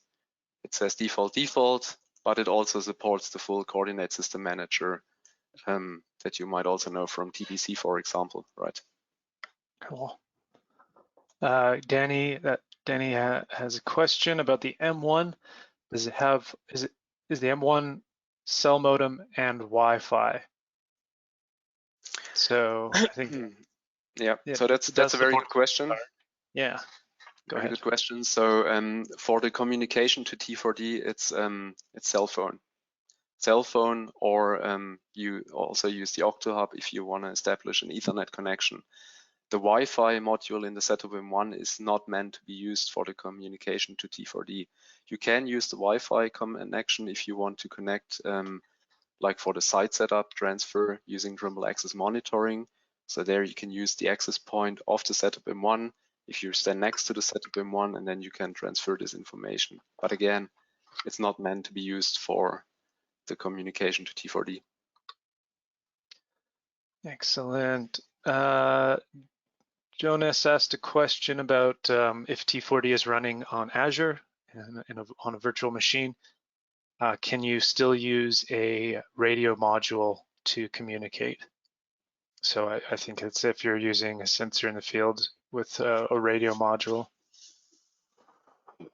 default, but it also supports the full coordinate system manager that you might also know from TBC, for example, right? Cool. Danny has a question about the M1. Does it have, is the M1 cell modem and Wi-Fi? So I think yeah, so that's a very good question. Yeah, go ahead. Very good question. So for the communication to T4D, it's cell phone, or you also use the OctoHub if you want to establish an Ethernet connection. The Wi-Fi module in the Settop M1 is not meant to be used for the communication to T4D. You can use the Wi-Fi connection if you want to connect, like for the site setup transfer using Trimble Access Monitoring. So there you can use the access point of the Settop M1 if you stand next to the Settop M1, and then you can transfer this information. But again, it's not meant to be used for the communication to T4D. Excellent. Jonas asked a question about if T4D is running on Azure on a virtual machine, can you still use a radio module to communicate? So I think it's if you're using a sensor in the field with a radio module.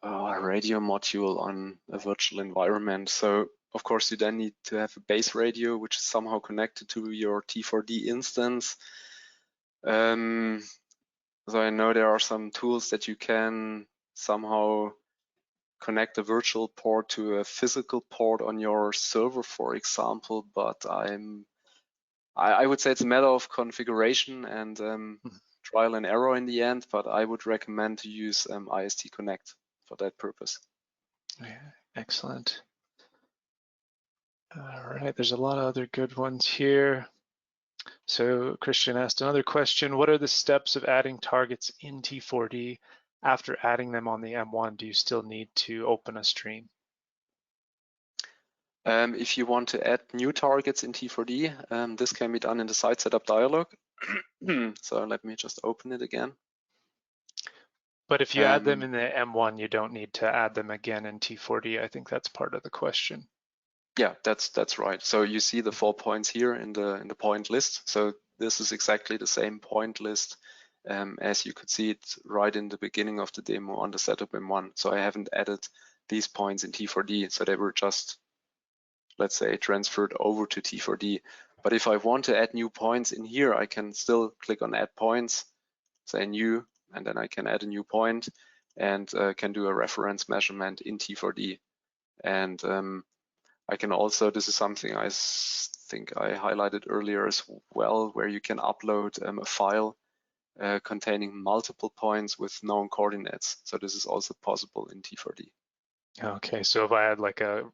A radio module on a virtual environment. So of course you then need to have a base radio which is somehow connected to your T4D instance. So I know there are some tools that you can somehow connect a virtual port to a physical port on your server, for example, but I would say it's a matter of configuration and trial and error in the end, but I would recommend to use IST Connect for that purpose. Yeah, excellent. All right, there's a lot of other good ones here. So Christian asked another question. What are the steps of adding targets in T4D? After adding them on the M1, do you still need to open a stream? If you want to add new targets in T4D, this can be done in the site setup dialog. So let me just open it again. But if you add them in the M1, you don't need to add them again in T4D. I think that's part of the question. Yeah, that's right. So you see the 4 points here in the point list. So this is exactly the same point list as you could see it right in the beginning of the demo on the Settop M1. So I haven't added these points in T4D. So they were just, let's say, transferred over to T4D. But if I want to add new points in here, I can still click on Add Points, say New, and then I can add a new point and can do a reference measurement in T4D. And I can also, this is something I think I highlighted earlier as well, where you can upload a file containing multiple points with known coordinates. So this is also possible in T4D. Okay, so if I had like a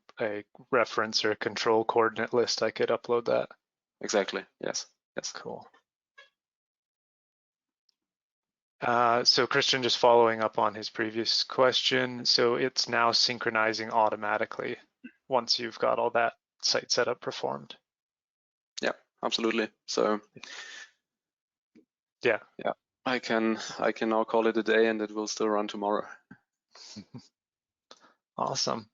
reference or a control coordinate list, I could upload that. Exactly, yes. Cool. So Christian, just following up on his previous question, so it's now synchronizing automatically once you've got all that site setup performed. Yeah, absolutely. So yeah, I can now call it a day and it will still run tomorrow. Awesome.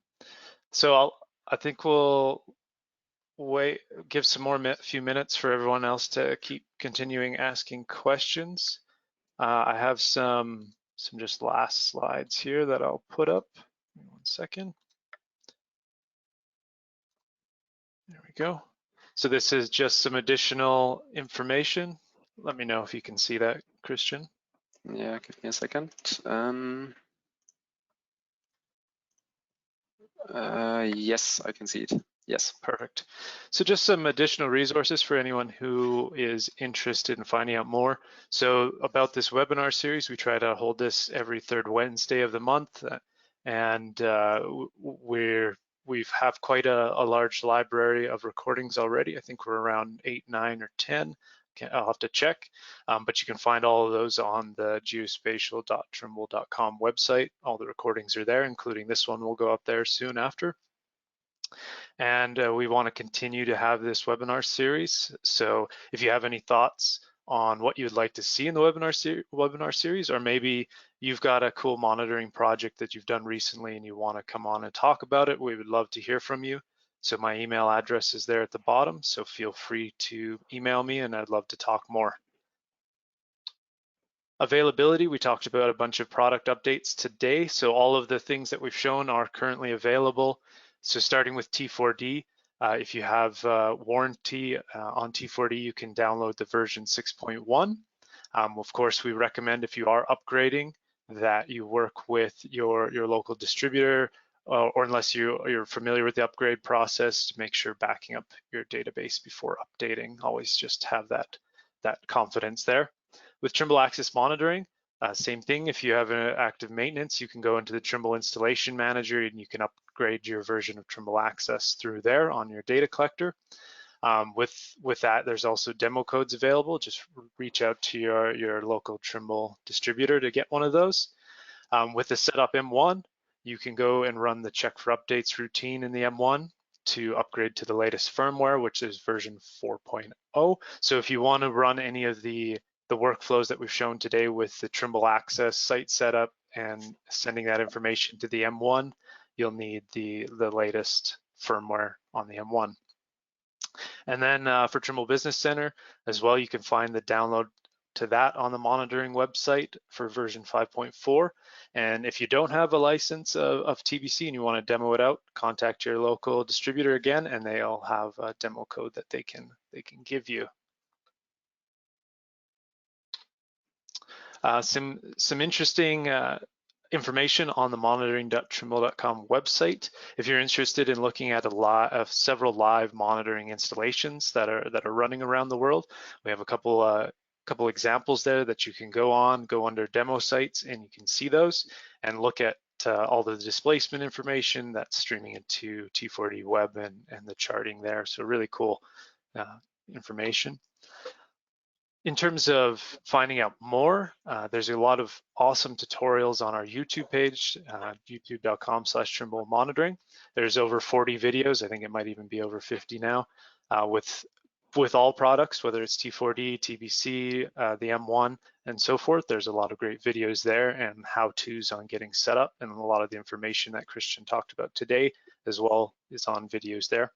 So I think we'll give some more few minutes for everyone else to keep continuing asking questions. I have some just last slides here that I'll put up. 1 second. There we go. So this is just some additional information. Let me know if you can see that, Christian. Yeah, give me a second. Yes, I can see it. Yes. Perfect. So just some additional resources for anyone who is interested in finding out more. So about this webinar series, we try to hold this every third Wednesday of the month, and we have quite a large library of recordings already. I think we're around 8, 9, or 10. I'll have to check, but you can find all of those on the geospatial.trimble.com website. All the recordings are there, including this one will go up there soon after. And we want to continue to have this webinar series. So if you have any thoughts on what you'd like to see in the webinar series, or maybe you've got a cool monitoring project that you've done recently and you want to come on and talk about it, we would love to hear from you. So my email address is there at the bottom, so feel free to email me and I'd love to talk more. Availability, we talked about a bunch of product updates today. So all of the things that we've shown are currently available. So starting with T4D, if you have warranty on T4D, you can download the version 6.1. Of course, we recommend if you are upgrading that you work with your local distributor or unless you're familiar with the upgrade process, to make sure backing up your database before updating. Always just have that confidence there. With Trimble Access Monitoring, same thing. If you have an active maintenance, you can go into the Trimble Installation Manager and you can upgrade your version of Trimble Access through there on your data collector. With that, there's also demo codes available. Just reach out to your local Trimble distributor to get one of those. With the Settop M1, you can go and run the check for updates routine in the M1 to upgrade to the latest firmware, which is version 4.0. So if you want to run any of the workflows that we've shown today with the Trimble Access site setup and sending that information to the M1, you'll need the latest firmware on the M1. And then for Trimble Business Center as well, you can find the download to that on the monitoring website for version 5.4. And if you don't have a license of TBC and you want to demo it out, contact your local distributor again, and they'll have a demo code that they can give you. Some interesting information on the monitoring.trimble.com website. If you're interested in looking at several live monitoring installations that are running around the world, we have a couple examples there that you can go under demo sites, and you can see those and look at all the displacement information that's streaming into T4D web and the charting there. So really cool information. In terms of finding out more, there's a lot of awesome tutorials on our YouTube page, youtube.com/Trimble Monitoring. There's over 40 videos. I think it might even be over 50 now, with all products, whether it's T4D, TBC, the M1, and so forth. There's a lot of great videos there and how-tos on getting set up, and a lot of the information that Christian talked about today as well is on videos there.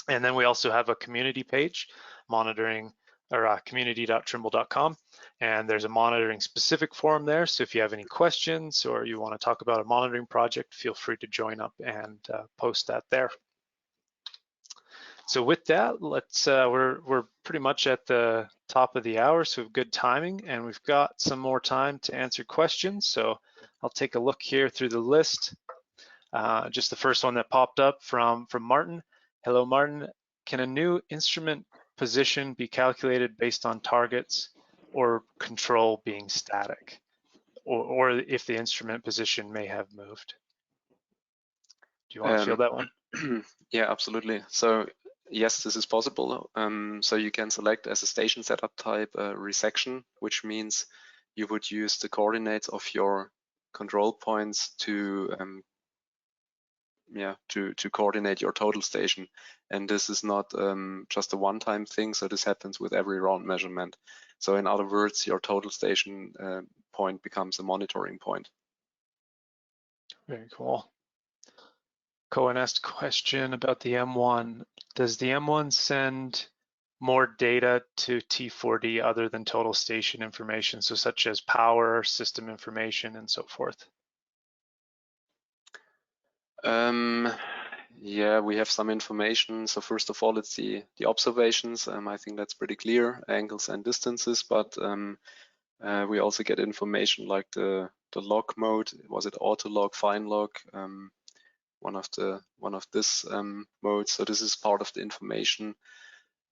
And then we also have a community page, monitoring, or community.trimble.com, and there's a monitoring specific forum there. So if you have any questions or you want to talk about a monitoring project, feel free to join up and post that there. So with that, let's we're pretty much at the top of the hour, so we have good timing, and we've got some more time to answer questions. So I'll take a look here through the list. Just the first one that popped up from Martin. Hello, Martin. Can a new instrument position be calculated based on targets or control being static, or if the instrument position may have moved? Do you want to field that one? Yeah, absolutely. So yes, this is possible. So you can select as a station setup type resection, which means you would use the coordinates of your control points to coordinate your total station. And this is not just a one-time thing, so this happens with every round measurement. So in other words, your total station point becomes a monitoring point. Very cool. Cohen asked a question about the M1. Does the M1 send more data to T4D other than total station information, so such as power, system information, and so forth? Yeah, we have some information. So first of all, it's the observations. I think that's pretty clear, angles and distances, but we also get information like the log mode. Was it auto log, fine log? One of this modes. So this is part of the information.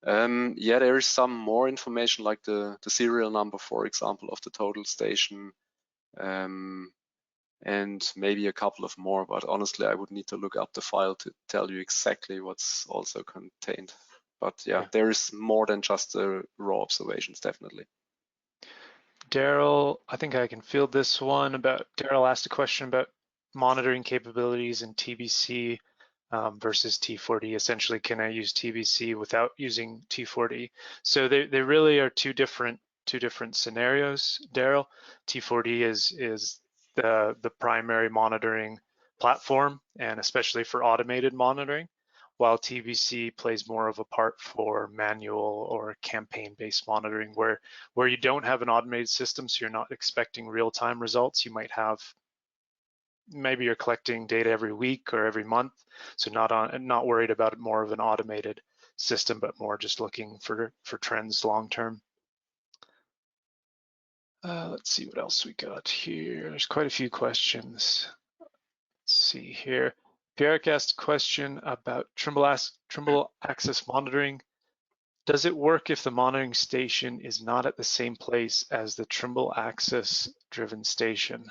Yeah, there is some more information like the serial number, for example, of the total station. And maybe a couple of more, but honestly, I would need to look up the file to tell you exactly what's also contained. But yeah, there is more than just the raw observations, definitely. Daryl, I think I can field this one. Daryl asked a question about monitoring capabilities in TBC versus T4D. Essentially, can I use TBC without using T4D? So they really are two different scenarios, Daryl. T4D is the primary monitoring platform, and especially for automated monitoring, while TBC plays more of a part for manual or campaign-based monitoring, where you don't have an automated system, so you're not expecting real-time results. You might have, maybe you're collecting data every week or every month, so not worried about more of an automated system, but more just looking for trends long-term. Let's see what else we got here. There's quite a few questions. Let's see here. Pierre asked a question about Trimble Access Monitoring. Does it work if the monitoring station is not at the same place as the Trimble Access driven station?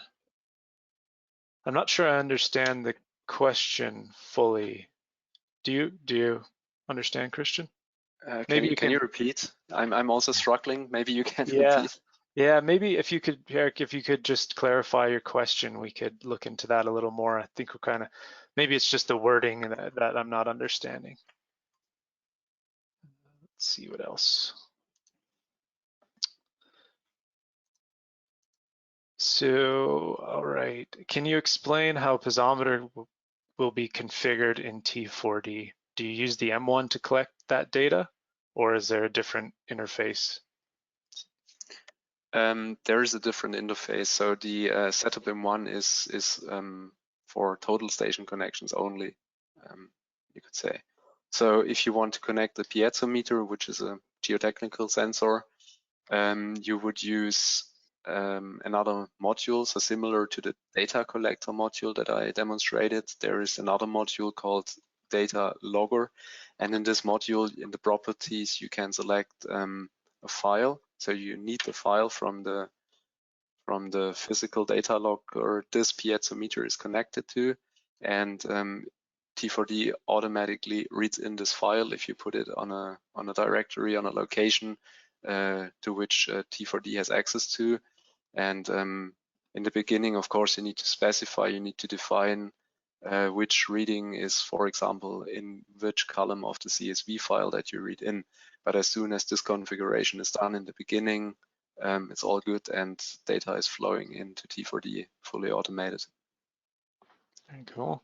I'm not sure I understand the question fully. Do you understand, Christian? Maybe can you repeat? I'm also struggling. Maybe you can repeat. Yeah, maybe if you could, Eric, if you could just clarify your question, we could look into that a little more. I think we're maybe it's just the wording that I'm not understanding. Let's see what else. So, all right, can you explain how piezometer will be configured in T4D? Do you use the M1 to collect that data, or is there a different interface? There is a different interface. So the Settop M1 is for total station connections only, you could say. So if you want to connect the piezometer, which is a geotechnical sensor, you would use another module. So similar to the data collector module that I demonstrated, there is another module called data logger. And in this module, in the properties, you can select a file. So you need the file from the physical data logger this piezometer is connected to, and T4D automatically reads in this file if you put it on a directory, on a location to which T4D has access to. And in the beginning, of course, you need to specify, you need to define which reading is, for example, in which column of the CSV file that you read in. But as soon as this configuration is done in the beginning, it's all good and data is flowing into T4D fully automated. Very cool.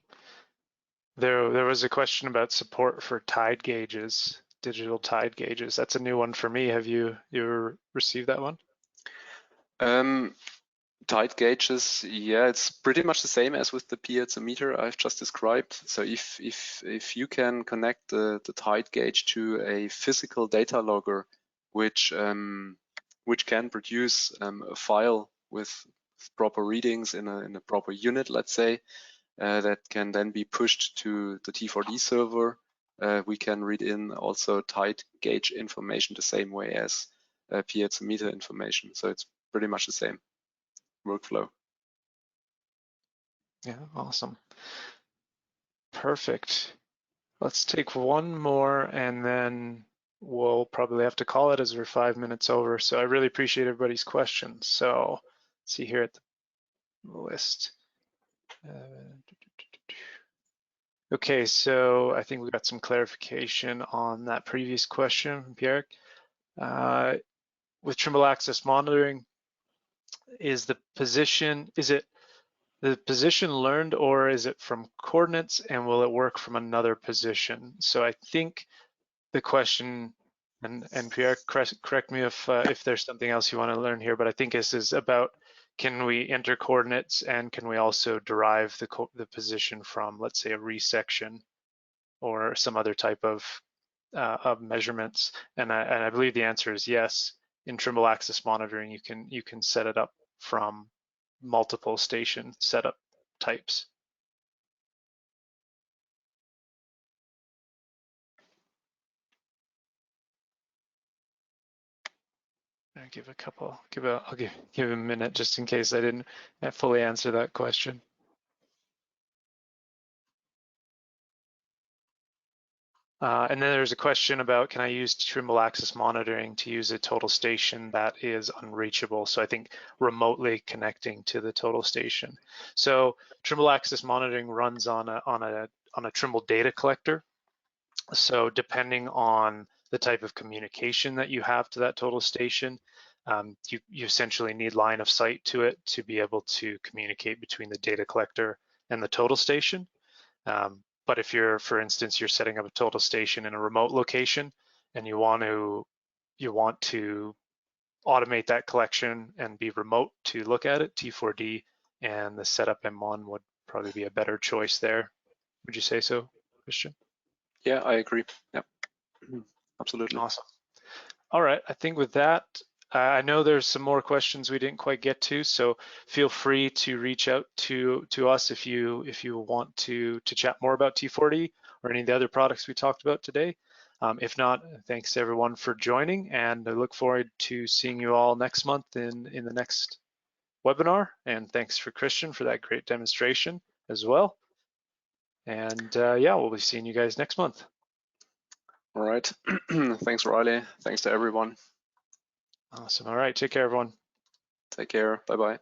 There was a question about support for tide gauges, digital tide gauges. That's a new one for me. Have you ever received that one? Tide gauges, yeah, it's pretty much the same as with the piezometer I've just described. So if you can connect the tide gauge to a physical data logger, which can produce a file with proper readings in a proper unit, let's say, that can then be pushed to the T4D server, we can read in also tide gauge information the same way as piezometer information. So it's pretty much the same workflow. Yeah, awesome. Perfect. Let's take one more and then we'll probably have to call it as we're 5 minutes over. So I really appreciate everybody's questions. So let's see here at the list. Okay, so I think we got some clarification on that previous question from Pierre. With Trimble Access Monitoring, is the position learned, or is it from coordinates, and will it work from another position? So I think the question, and Pierre, correct me if there's something else you want to learn here, but I think this is about, can we enter coordinates and can we also derive the position from, let's say, a resection or some other type of measurements? And I believe the answer is yes. In Trimble Access Monitoring, you can set it up from multiple station setup types. I'll give a minute just in case I didn't fully answer that question. And then there's a question about, can I use Trimble Access Monitoring to use a total station that is unreachable? So I think remotely connecting to the total station. So Trimble Access Monitoring runs on a a Trimble data collector. So depending on the type of communication that you have to that total station, you essentially need line of sight to it to be able to communicate between the data collector and the total station. But if you're, for instance, you're setting up a total station in a remote location and you want to automate that collection and be remote to look at it, T4D and the Settop M1 would probably be a better choice there. Would you say so, Christian? Yeah, I agree. Yeah, absolutely. Awesome. All right, I think with that, I know there's some more questions we didn't quite get to, so feel free to reach out to us if you want to chat more about T4D or any of the other products we talked about today. If not, thanks everyone for joining, and I look forward to seeing you all next month in the next webinar. And thanks for Christian for that great demonstration as well. And yeah, we'll be seeing you guys next month. All right. Thanks, Riley. Thanks to everyone. Awesome. All right. Take care, everyone. Take care. Bye-bye.